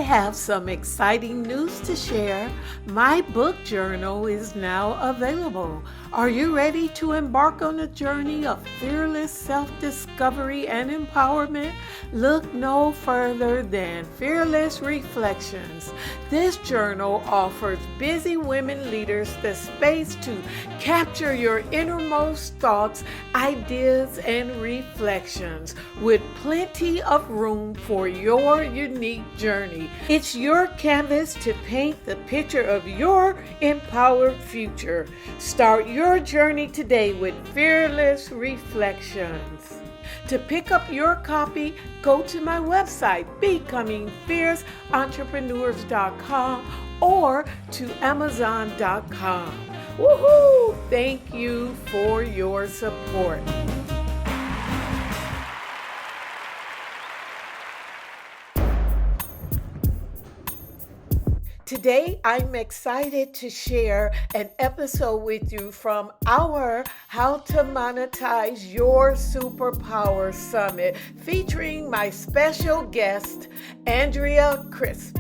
have some exciting news to share. My book journal is now available. Are you ready to embark on a journey of fearless self-discovery and empowerment? Look no further than Fearless Reflections. This journal offers busy women leaders the space to capture your innermost thoughts, ideas, and reflections with plenty of room for your unique journey. It's your canvas to paint the picture of your empowered future. Start your journey today with Fearless Reflections. To pick up your copy, go to my website, becomingfierceentrepreneurs.com or to amazon.com. Woohoo! Thank you for your support. Today, I'm excited to share an episode with you from our How to Monetize Your Superpower Summit, featuring my special guest, Andrea Crisp.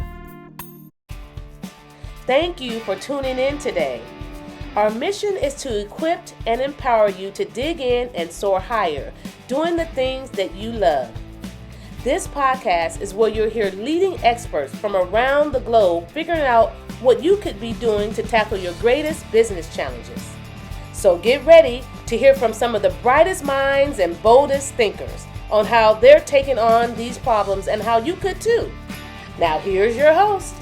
Thank you for tuning in today. Our mission is to equip and empower you to dig in and soar higher, doing the things that you love. This podcast is where you'll hear leading experts from around the globe figuring out what you could be doing to tackle your greatest business challenges. So get ready to hear from some of the brightest minds and boldest thinkers on how they're taking on these problems and how you could too. Now here's your host.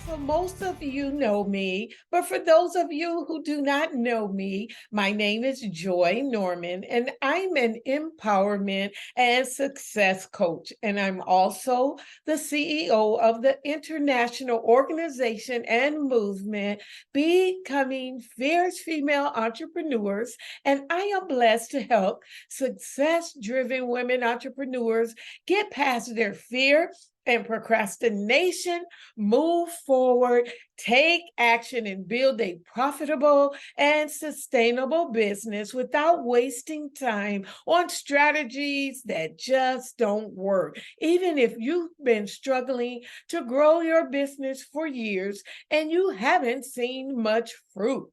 So most of you know me, but for those of you who do not know me, my name is Joy Norman, and I'm an empowerment and success coach. And I'm also the CEO of the international organization and movement, Becoming Fierce Female Entrepreneurs. And I am blessed to help success-driven women entrepreneurs get past their fear and procrastination, move forward, take action, and build a profitable and sustainable business without wasting time on strategies that just don't work. Even if you've been struggling to grow your business for years and you haven't seen much fruit.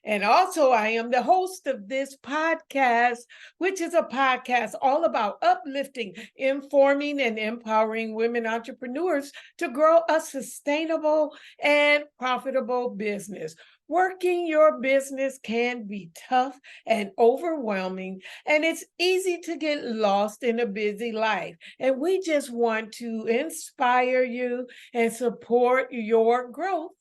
And also, I am the host of this podcast, which is a podcast all about uplifting, informing, and empowering women entrepreneurs to grow a sustainable and profitable business. Working your business can be tough and overwhelming, and it's easy to get lost in a busy life. And we just want to inspire you and support your growth.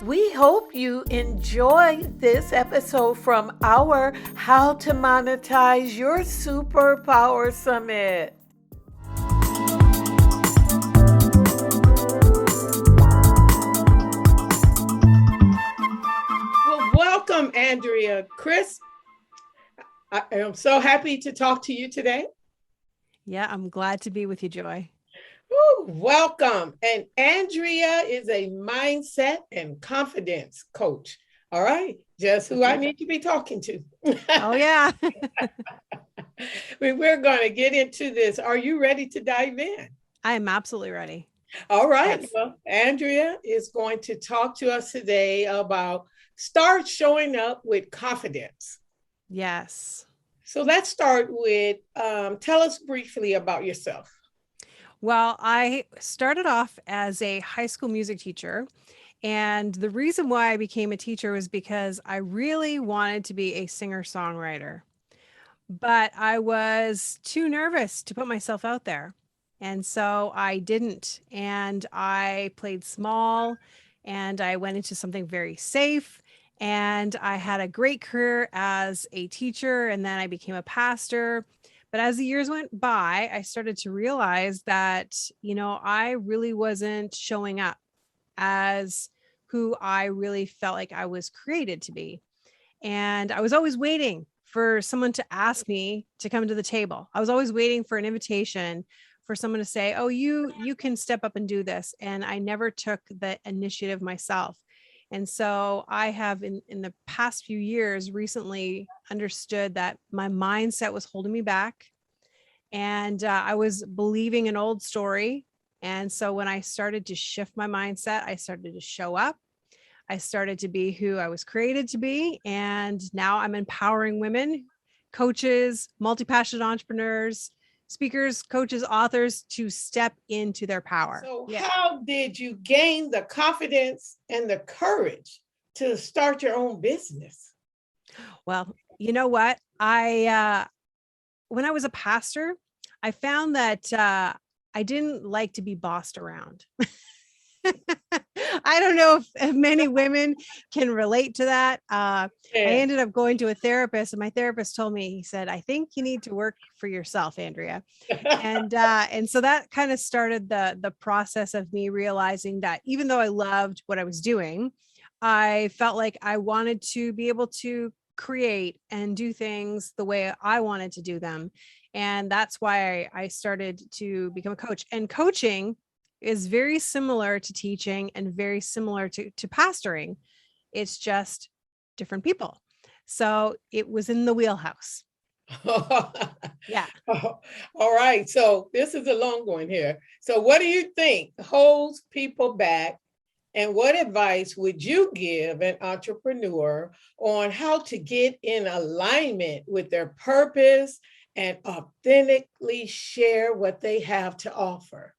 We hope you enjoy this episode from our How to Monetize Your Superpower Summit. Well, welcome, Andrea Crisp. I am so happy to talk to you today. Yeah, I'm glad to be with you, Joy. Ooh, welcome. And Andrea is a mindset and confidence coach. All right. Just who I need to be talking to. Oh, yeah. We're going to get into this. Are you ready to dive in? I am absolutely ready. All right. Yes. Well, Andrea is going to talk to us today about start showing up with confidence. Yes. So let's start with tell us briefly about yourself. Well, I started off as a high school music teacher. And the reason why I became a teacher was because I really wanted to be a singer-songwriter. But I was too nervous to put myself out there. And so I didn't. And I played small and I went into something very safe. And I had a great career as a teacher. And then I became a pastor. But as the years went by, I started to realize that, I really wasn't showing up as who I really felt like I was created to be. And I was always waiting for someone to ask me to come to the table. I was always waiting for an invitation for someone to say, oh, you can step up and do this. And I never took the initiative myself. And so I have in the past few years recently understood that my mindset was holding me back. And I was believing an old story And so when I started to shift my mindset, I started to show up. I started to be who I was created to be. And now I'm empowering women, coaches, multi-passionate entrepreneurs, speakers, coaches, authors to step into their power. So how did you gain the confidence and the courage to start your own business? Well, you know what? When I was a pastor, I found that I didn't like to be bossed around. I don't know if many women can relate to that. I ended up going to a therapist, and my therapist told me, he said, "I think you need to work for yourself, Andrea." And so that kind of started the process of me realizing that even though I loved what I was doing, I felt like I wanted to be able to create and do things the way I wanted to do them. And that's why I started to become a coach. And coaching is very similar to teaching and very similar to pastoring. It's just different people. So it was in the wheelhouse. Yeah. All right. So this is a long one here. So what do you think holds people back? And what advice would you give an entrepreneur on how to get in alignment with their purpose and authentically share what they have to offer?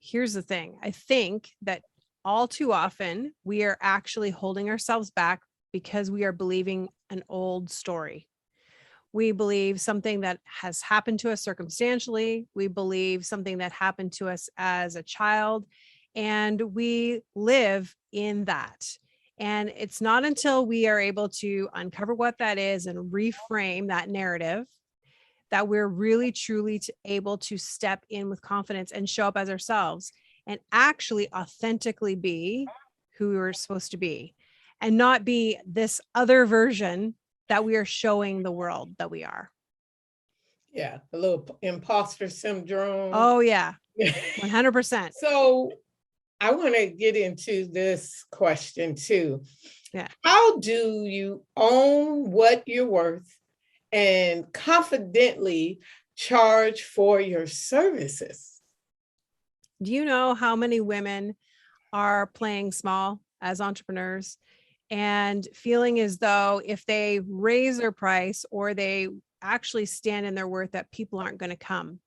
Here's the thing. I think that all too often we are actually holding ourselves back because we are believing an old story. We believe something that has happened to us circumstantially. We believe something that happened to us as a child, and we live in that. And it's not until we are able to uncover what that is and reframe that narrative that we're really truly able to step in with confidence and show up as ourselves and actually authentically be who we're supposed to be, and not be this other version that we are showing the world that we are. Yeah, a little imposter syndrome. Oh yeah, 100%. So I want to get into this question too. Yeah. How do you own what you're worth and confidently charge for your services? Do you know how many women are playing small as entrepreneurs and feeling as though if they raise their price or they actually stand in their worth, that people aren't going to come?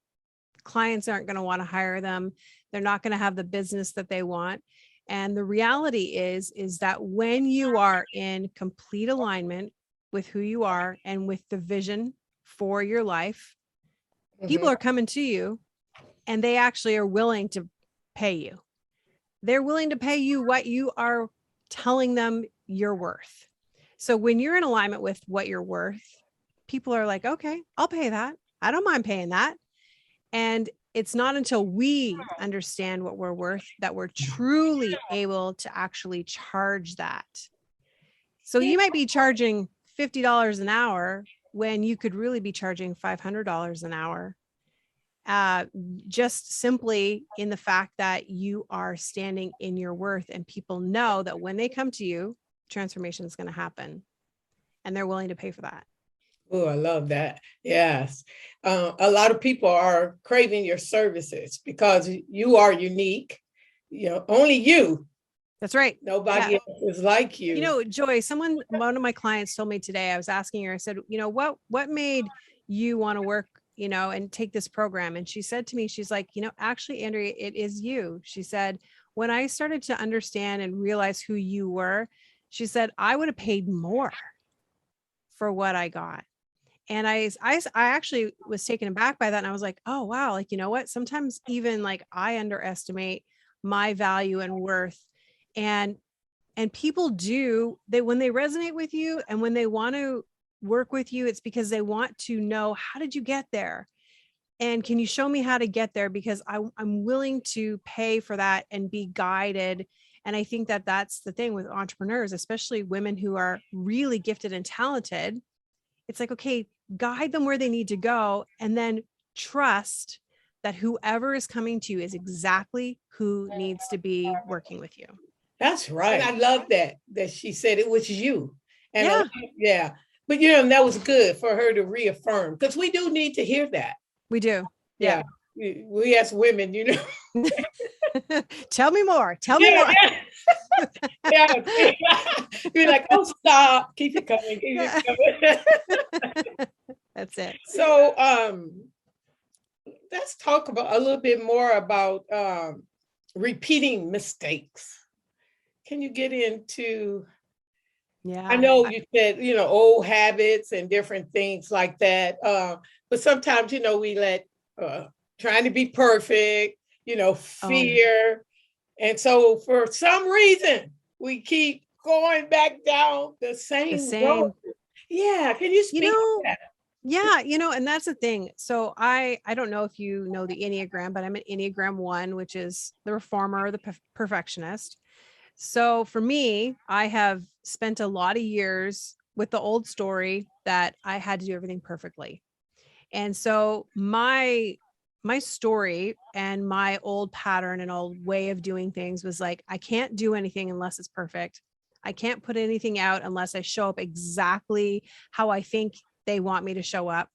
Clients aren't going to want to hire them. They're not going to have the business that they want. And the reality is that when you are in complete alignment with who you are and with the vision for your life, people are coming to you and they actually are willing to pay you. They're willing to pay you what you are telling them you're worth. So when you're in alignment with what you're worth, people are like, okay, I'll pay that. I don't mind paying that. And it's not until we understand what we're worth that we're truly able to actually charge that. So you might be charging $50 an hour when you could really be charging $500 an hour. Just simply in the fact that you are standing in your worth, and people know that when they come to you, transformation is going to happen and they're willing to pay for that. Oh, I love that. Yes. A lot of people are craving your services because you are unique. You know, only you. That's right. Nobody else is like you. You know, Joy, one of my clients told me today, I was asking her, I said, you know, what made you want to work, you know, and take this program? And she said to me, she's like, you know, actually, Andrea, it is you. She said, when I started to understand and realize who you were, she said, I would have paid more for what I got. And I actually was taken aback by that. And I was like, oh, wow. Like, you know what? Sometimes even like I underestimate my value and worth. And people when they resonate with you and when they want to work with you, it's because they want to know, how did you get there? And can you show me how to get there? Because I'm willing to pay for that and be guided. And I think that that's the thing with entrepreneurs, especially women who are really gifted and talented. It's like, okay, guide them where they need to go, and then trust that whoever is coming to you is exactly who needs to be working with you. That's right. And I love that she said it was you. And yeah. But you know, that was good for her to reaffirm, because we do need to hear that. We do. Yeah. we as women, you know. Tell me more. Tell me Yeah, more. yeah, yeah. Be like, oh, stop, keep it coming, keep Yeah. it coming. That's it. So, let's talk about a little bit more about repeating mistakes. Can you get into? I Yeah. know you said, you know, old habits and different things like that. But sometimes, you know, we let trying to be perfect, you know, Oh, fear. And so for some reason, we keep going back down the the same road. same. Yeah. Can you You speak to know, that? yeah, and that's the thing. So I don't know if you know the Enneagram, but I'm an Enneagram 1, which is the reformer, the perfectionist. So for me, I have spent a lot of years with the old story that I had to do everything perfectly. And so my story and my old pattern and old way of doing things was like, I can't do anything unless it's perfect. I can't put anything out unless I show up exactly how I think they want me to show up.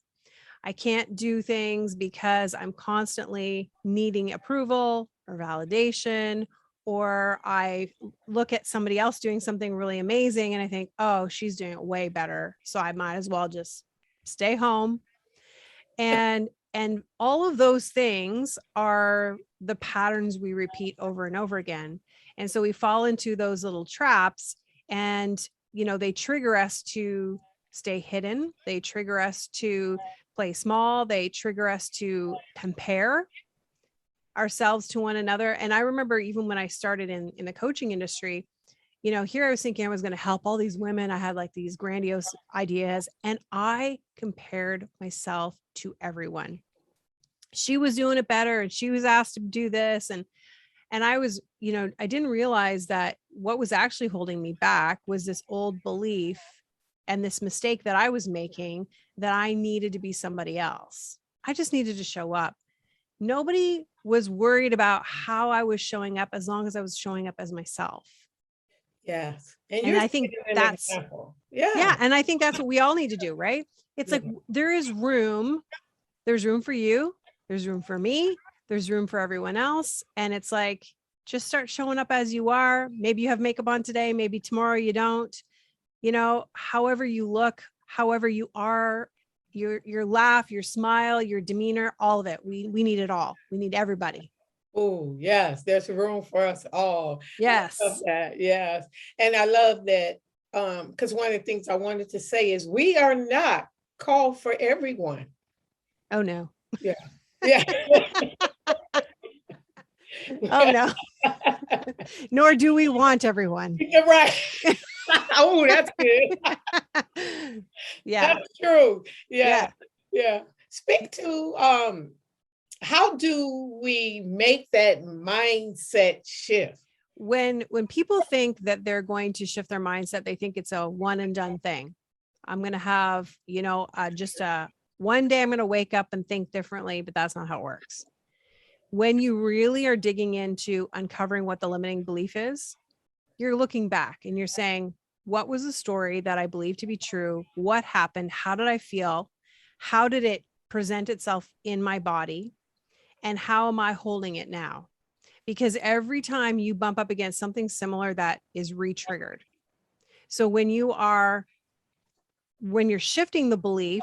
I can't do things because I'm constantly needing approval or validation, or I look at somebody else doing something really amazing and I think, oh, she's doing it way better. So I might as well just stay home. And all of those things are the patterns we repeat over and over again. And so we fall into those little traps, and they trigger us to stay hidden, they trigger us to play small, they trigger us to compare ourselves to one another. And I remember even when I started in the coaching industry, here I was thinking I was going to help all these women. I had like these grandiose ideas, and I compared myself to everyone. She was doing it better and she was asked to do this. And I was, I didn't realize that what was actually holding me back was this old belief and this mistake that I was making, that I needed to be somebody else. I just needed to show up. Nobody was worried about how I was showing up as long as I was showing up as myself. Yes. And And you're I think setting an that's, example. Yeah. yeah. And I think that's what we all need to do, right? It's Yeah. like there's room for you, there's room for me, there's room for everyone else. And it's like, just start showing up as you are. Maybe you have makeup on today, maybe tomorrow you don't. However you look, however you are, your laugh, your smile, your demeanor, all of it. We need it all. We need everybody. Oh, yes, there's room for us all. I love Yes. that. Yes. And I love that because one of the things I wanted to say is we are not called for everyone. Oh no. Yeah. Yeah. Oh no. Nor do we want everyone. You're right. Oh, that's good. Yeah. That's true. Yeah. Yeah. Yeah. Speak to how do we make that mindset shift? When people think that they're going to shift their mindset, they think it's a one and done thing. I'm going to have, just a one day I'm going to wake up and think differently, but that's not how it works. When you really are digging into uncovering what the limiting belief is, you're looking back and you're saying, what was the story that I believe to be true? What happened? How did I feel? How did it present itself in my body? And how am I holding it now? Because every time you bump up against something similar, that is re-triggered. So when you're shifting the belief,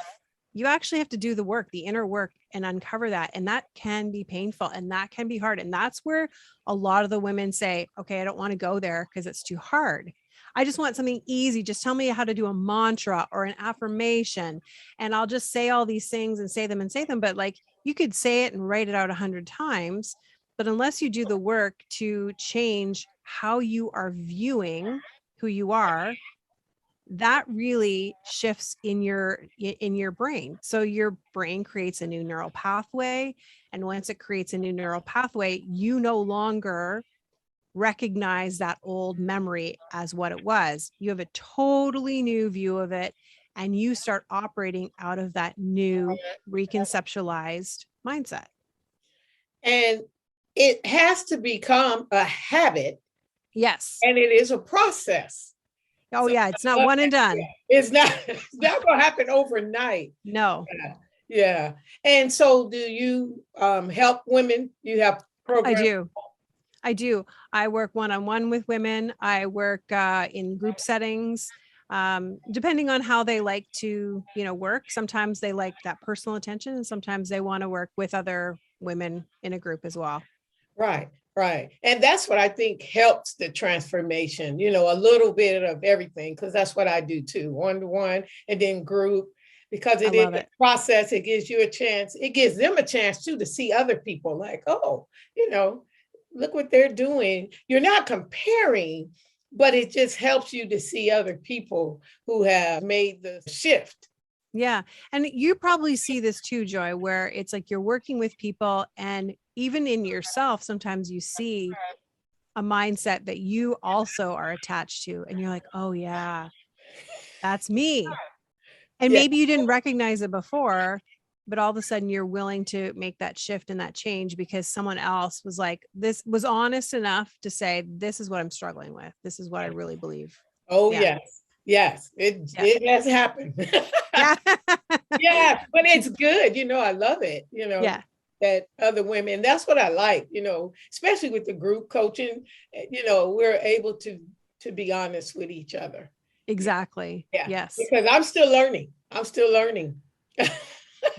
you actually have to do the work, the inner work, and uncover that. And that can be painful and that can be hard. And that's where a lot of the women say, okay, I don't want to go there because it's too hard. I just want something easy. Just tell me how to do a mantra or an affirmation. And I'll just say all these things and say them and say them. But like, you could say it and write it out 100 times. But unless you do the work to change how you are viewing who you are, that really shifts in your brain. So your brain creates a new neural pathway, and once it creates a new neural pathway, you no longer recognize that old memory as what it was. You have a totally new view of it, and you start operating out of that new reconceptualized mindset. And it has to become a habit, Yes. and it is a process. Oh So yeah, it's not one and done. it's not going to happen overnight. No. Yeah. Yeah. And so do you help women? You have I programs? do. I do. I work one-on-one with women. I work in group settings, depending on how they like to, work. Sometimes they like that personal attention, and sometimes they want to work with other women in a group as well. Right, right. And that's what I think helps the transformation, a little bit of everything, because that's what I do too, one to one and then group, because I it is love a it. process. It gives you a chance, it gives them a chance too to see other people like, oh, look what they're doing. You're not comparing, but it just helps you to see other people who have made the shift. Yeah. And you probably see this too, Joy, where it's like you're working with people, and even in yourself, sometimes you see a mindset that you also are attached to. And you're like, oh, yeah, that's me. And Yeah. maybe you didn't recognize it before, but all of a sudden you're willing to make that shift and that change because someone else was like, this was honest enough to say, this is what I'm struggling with. This is what I really believe. Oh, Yeah. yes. Yes. It, Yeah. it has happened. Yeah. Yeah, but it's good. I love it, Yeah. that other women, that's what I like, especially with the group coaching, we're able to be honest with each other. Exactly. Yeah, Yes. because I'm still learning. I'm still learning.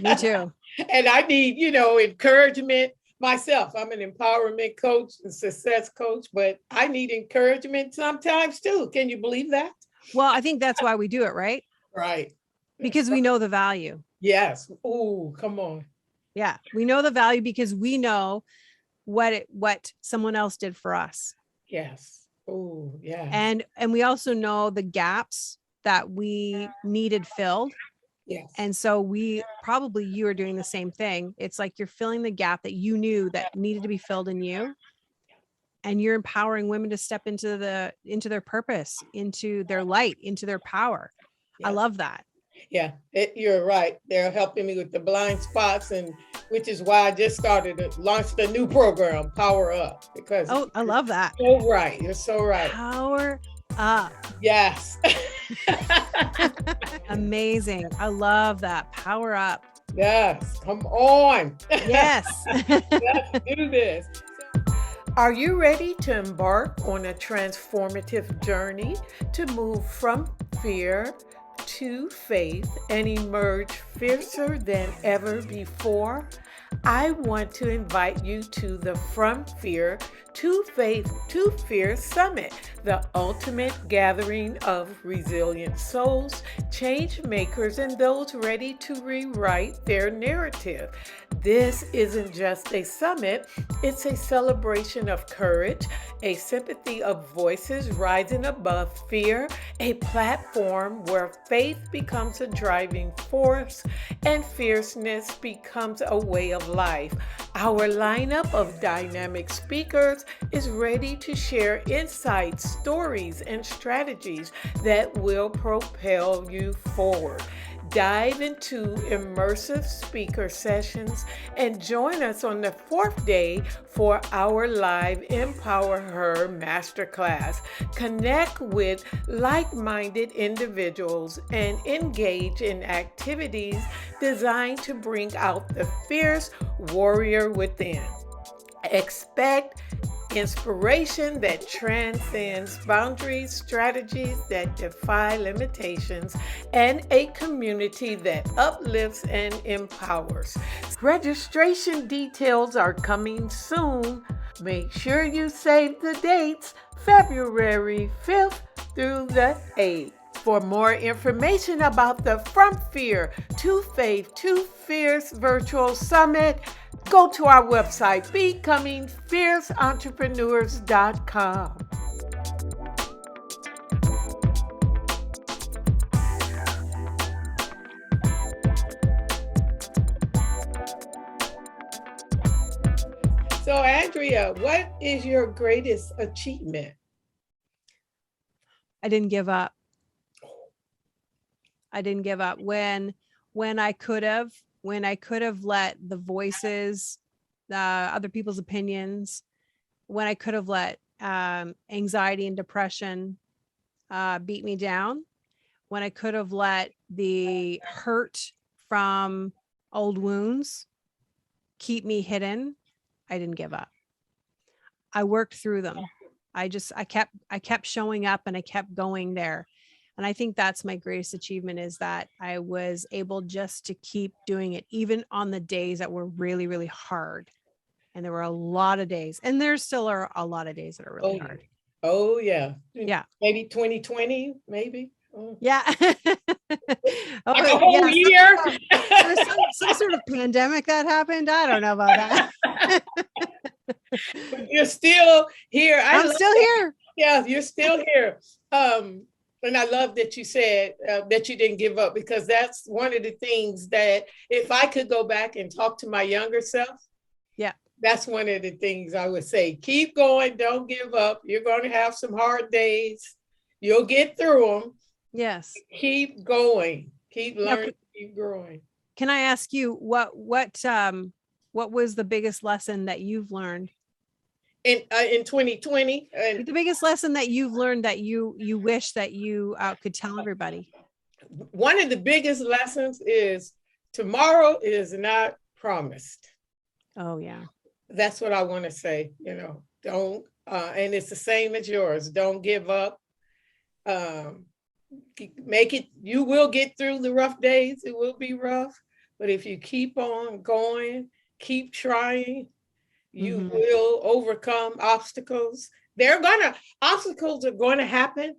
Me too. And I need, encouragement myself. I'm an empowerment coach and success coach, but I need encouragement sometimes too. Can you believe that? Well, I think that's why we do it, right? Right. Because we know the value. Yes. Oh, come on. Yeah. We know the value because we know what someone else did for us. Yes. Oh, yes. And we also know the gaps that we needed filled. Yes. And so you are doing the same thing. It's like you're filling the gap that you knew that needed to be filled in you. And you're empowering women to step into their purpose, into their light, into their power. I Yes. love that. Yeah, you're right. They're helping me with the blind spots, and which is why I just launched a new program, Power Up, because Oh, I love that. you're so right. You're so right. Power up. Yes. Amazing. I love that. Power up. Yes. Come on. Yes. Let's do this. Are you ready to embark on a transformative journey to move from fear to faith and emerge fiercer than ever before? I want to invite you to the From Fear to Faith to Fear Summit, the ultimate gathering of resilient souls, change makers, and those ready to rewrite their narrative. This isn't just a summit, it's a celebration of courage, a sympathy of voices rising above fear, a platform where faith becomes a driving force and fierceness becomes a way of life. Our lineup of dynamic speakers is ready to share insights, stories, and strategies that will propel you forward. Dive into immersive speaker sessions and join us on the 4th day for our live Empower Her Masterclass. Connect with like-minded individuals and engage in activities designed to bring out the fierce warrior within. Expect inspiration that transcends boundaries, strategies that defy limitations, and a community that uplifts and empowers. Registration details are coming soon. Make sure you save the dates, February 5th through the 8th. For more information about the From Fear to Faith to Fierce Virtual Summit, go to our website, becomingfierceentrepreneurs.com. So, Andrea, what is your greatest achievement? I didn't give up. I didn't give up when I could have let the voices, other people's opinions, when I could have let anxiety and depression beat me down, when I could have let the hurt from old wounds keep me hidden, I didn't give up. I worked through them. I kept showing up and I kept going there. And I think that's my greatest achievement, is that I was able just to keep doing it, even on the days that were really, really hard. And there were a lot of days, and there still are a lot of days that are really Oh, hard. oh yeah. Yeah. Maybe 2020, maybe. Yeah. Like Oh, a whole yeah. year. There was some sort of pandemic that happened. I don't know about that. But you're still here. I I'm love still that. here. Yeah, you're still here. And I love that you said that you didn't give up, because that's one of the things that if I could go back and talk to my younger self, Yeah. that's one of the things I would say. Keep going. Don't give up. You're going to have some hard days. You'll get through them. Yes. Keep going. Keep Now, learning. Keep growing. can I ask you what was the biggest lesson that you've learned? In 2020, The biggest lesson that you've learned that you wish that you could tell everybody? one of the biggest lessons is tomorrow is not promised. Oh yeah. That's what I want to say. Don't, and it's the same as yours. Don't give up. Make it, you will get through the rough days. It will be rough, but if you keep on going, keep trying, you will overcome obstacles. Obstacles are going to happen,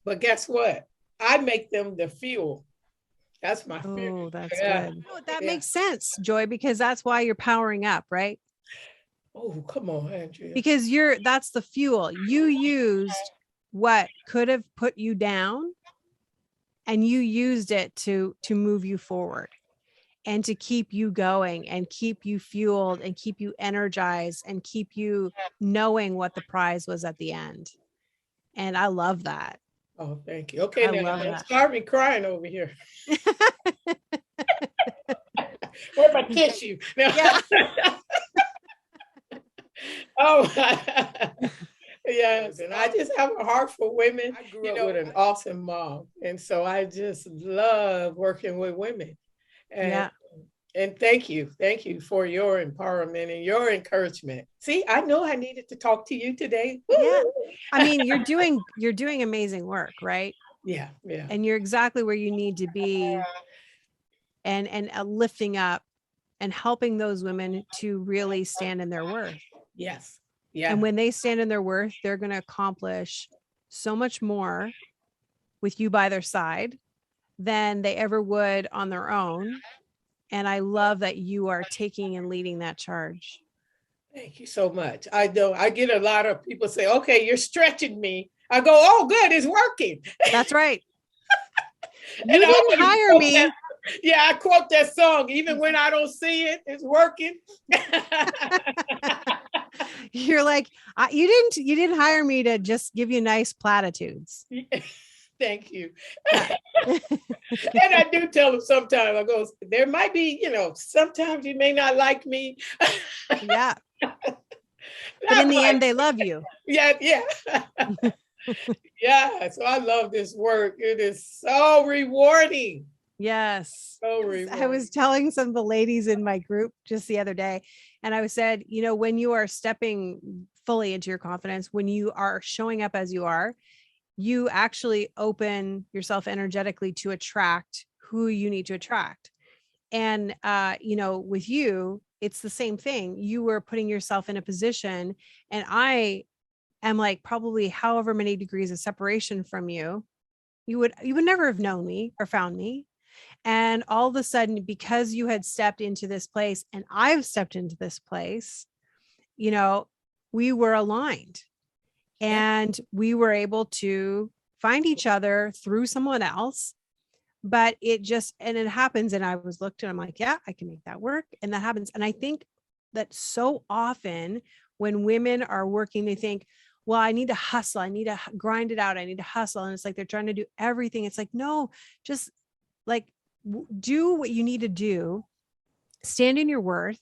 but guess what? I make them the fuel. That's my fuel. Oh, that's Yeah. good. Oh, that makes sense, Joy, because that's why you're powering up, right? Oh, come on, Andrea. Because that's the fuel. You used what could have put you down, and you used it to move you forward and to keep you going and keep you fueled and keep you energized and keep you knowing what the prize was at the end. And I love that. Oh, thank you. Okay, I now love don't that. start me crying over here. Where's my tissue? Yeah. Oh, yes. And I just have a heart for women. I grew up with an awesome mom. And so I just love working with women. And, Yeah. and thank you. Thank you for your empowerment and your encouragement. See, I know I needed to talk to you today. Yeah. I mean, you're doing amazing work, right? Yeah. Yeah. And you're exactly where you need to be, and lifting up and helping those women to really stand in their worth. Yes. Yeah. And when they stand in their worth, they're going to accomplish so much more with you by their side than they ever would on their own. And I love that you are taking and leading that charge. Thank you so much. I know I get a lot of people say, okay, you're stretching me. I go, oh, good, it's working. That's right. You didn't hire me. Yeah, I quote that song. Even when I don't see it, it's working. You're like, you didn't hire me to just give you nice platitudes. Thank you. And I do tell them sometimes, I go, there might be, sometimes you may not like me. Yeah. But in the end, they love you. Yeah. Yeah. Yeah. So I love this work. It is so rewarding. Yes. So rewarding. I was telling some of the ladies in my group just the other day, and I said, when you are stepping fully into your confidence, when you are showing up as you are, you actually open yourself energetically to attract who you need to attract. And, with you, it's the same thing. You were putting yourself in a position, and I am like probably however many degrees of separation from you. You would never have known me or found me. And all of a sudden, because you had stepped into this place and I've stepped into this place, we were aligned, and we were able to find each other through someone else. But it happens. And I was looked and I'm like, yeah, I can make that work. And that happens. And I think that so often when women are working, they think, well, I need to hustle. I need to grind it out. I need to hustle. And it's like, they're trying to do everything. It's like, no, just like do what you need to do. Stand in your worth,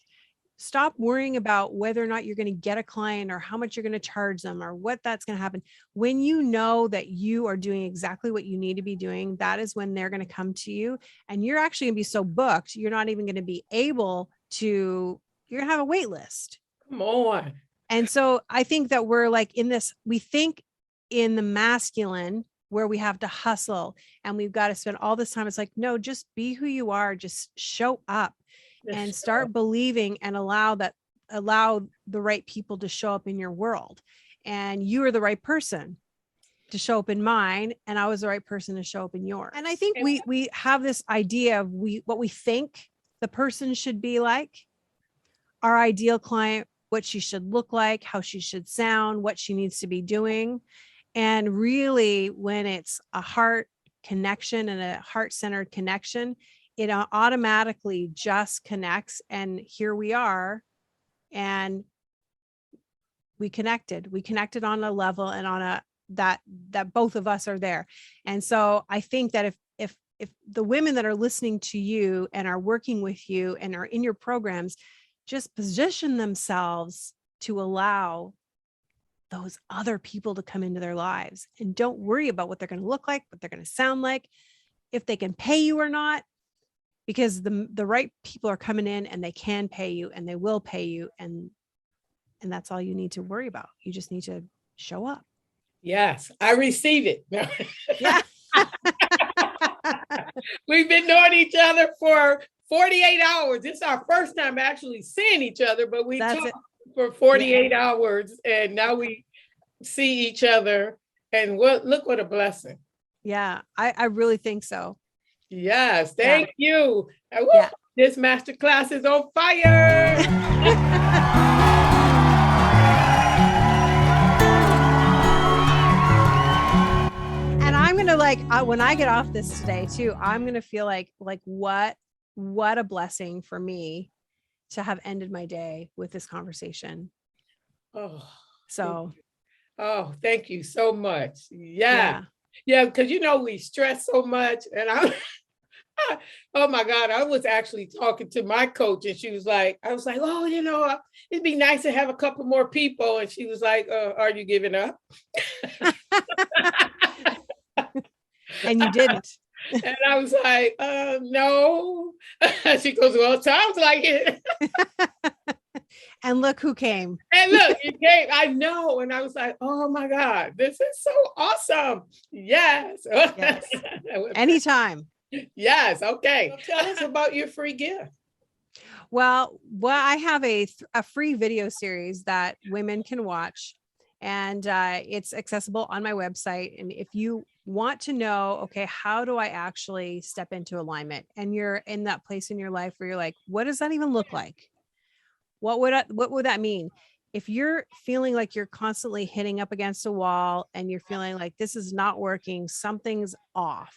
Stop worrying about whether or not you're going to get a client or how much you're going to charge them or what that's going to happen. When you know that you are doing exactly what you need to be doing, that is when they're going to come to you, and you're actually going to be so booked, you're not even going to be able to, you're going to have a wait list. Come on. And so I think that we're like in this, we think in the masculine where we have to hustle and we've got to spend all this time. It's like, no, just be who you are. Just show up and start believing and allow the right people to show up in your world. And you are the right person to show up in mine. And I was the right person to show up in yours. And I think we have this idea of what we think the person should be like, our ideal client, what she should look like, how she should sound, what she needs to be doing. And really, when it's a heart connection and a heart-centered connection, it automatically just connects. And here we are. And we connected on a level and on a that both of us are there. And so I think that if the women that are listening to you and are working with you and are in your programs, just position themselves to allow those other people to come into their lives, and don't worry about what they're going to look like, what they're going to sound like, if they can pay you or not, because the right people are coming in and they can pay you and they will pay you. And that's all you need to worry about. You just need to show up. Yes, I receive it. Yeah. We've been knowing each other for 48 hours. It's our first time actually seeing each other, but we talked for 48 hours and now we see each other. And look what a blessing. Yeah, I really think so. Yes, thank you. This masterclass is on fire. And I'm going to when I get off this today too, I'm going to feel like what a blessing for me to have ended my day with this conversation. Oh, so. Oh, thank you so much. Yeah. Because we stress so much, and oh my God, I was actually talking to my coach, and she was like, oh, it'd be nice to have a couple more people, and she was like, are you giving up? And you didn't. And I was like, no. She goes, well, it sounds like it. And look who came. And look, you came. I know. And I was like, oh my God, this is so awesome. Yes. Anytime. Yes. Okay. Tell us about your free gift. Well, I have a free video series that women can watch, and it's accessible on my website. And if you want to know, okay, how do I actually step into alignment? And you're in that place in your life where you're like, what does that even look like? What would that mean? If you're feeling like you're constantly hitting up against a wall and you're feeling like this is not working, something's off.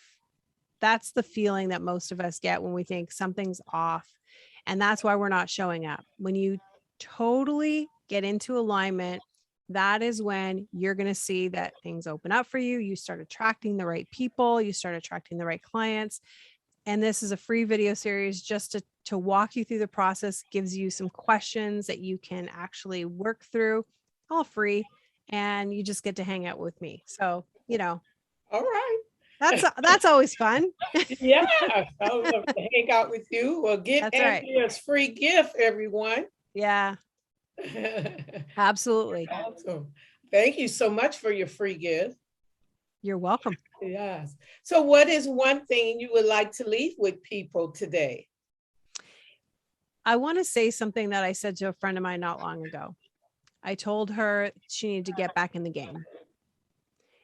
That's the feeling that most of us get when we think something's off. And that's why we're not showing up. When you totally get into alignment, that is when you're going to see that things open up for you. You start attracting the right people. You start attracting the right clients. And this is a free video series just to walk you through the process, gives you some questions that you can actually work through, all free. And you just get to hang out with me. So, all right. That's always fun. Yeah, I would love to hang out with you. Well, get Andrea's free gift, everyone. Yeah. Absolutely. Awesome. Thank you so much for your free gift. You're welcome. Yes. So what is one thing you would like to leave with people today? I want to say something that I said to a friend of mine not long ago. I told her she needed to get back in the game.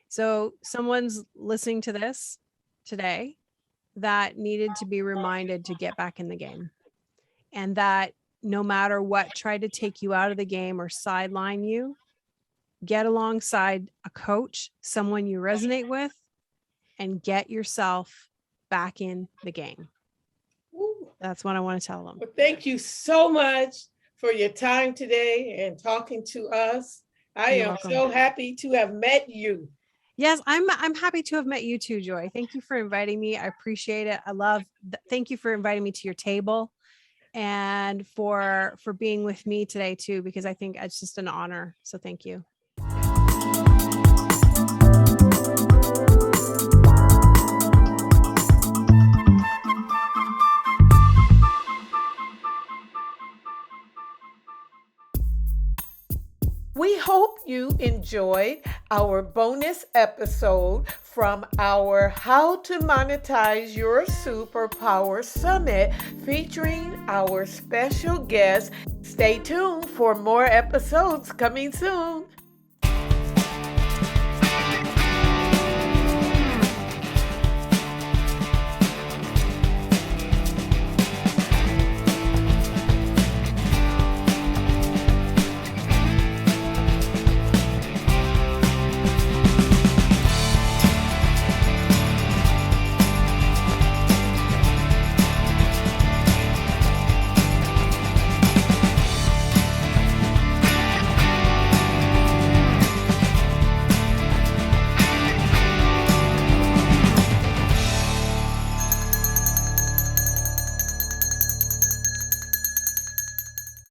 So someone's listening to this today that needed to be reminded to get back in the game, and that no matter what tried to take you out of the game or sideline you, get alongside a coach, someone you resonate with, and get yourself back in the game. Ooh. That's what I want to tell them. Well, thank you so much for your time today and talking to us. You're welcome. So happy to have met you. Yes, I'm happy to have met you too, Joy. Thank you for inviting me. I appreciate it. Thank you for inviting me to your table. and for being with me today too, because I think it's just an honor. So thank you. We hope you enjoyed our bonus episode from our How to Monetize Your Superpower Summit featuring our special guest. Stay tuned for more episodes coming soon.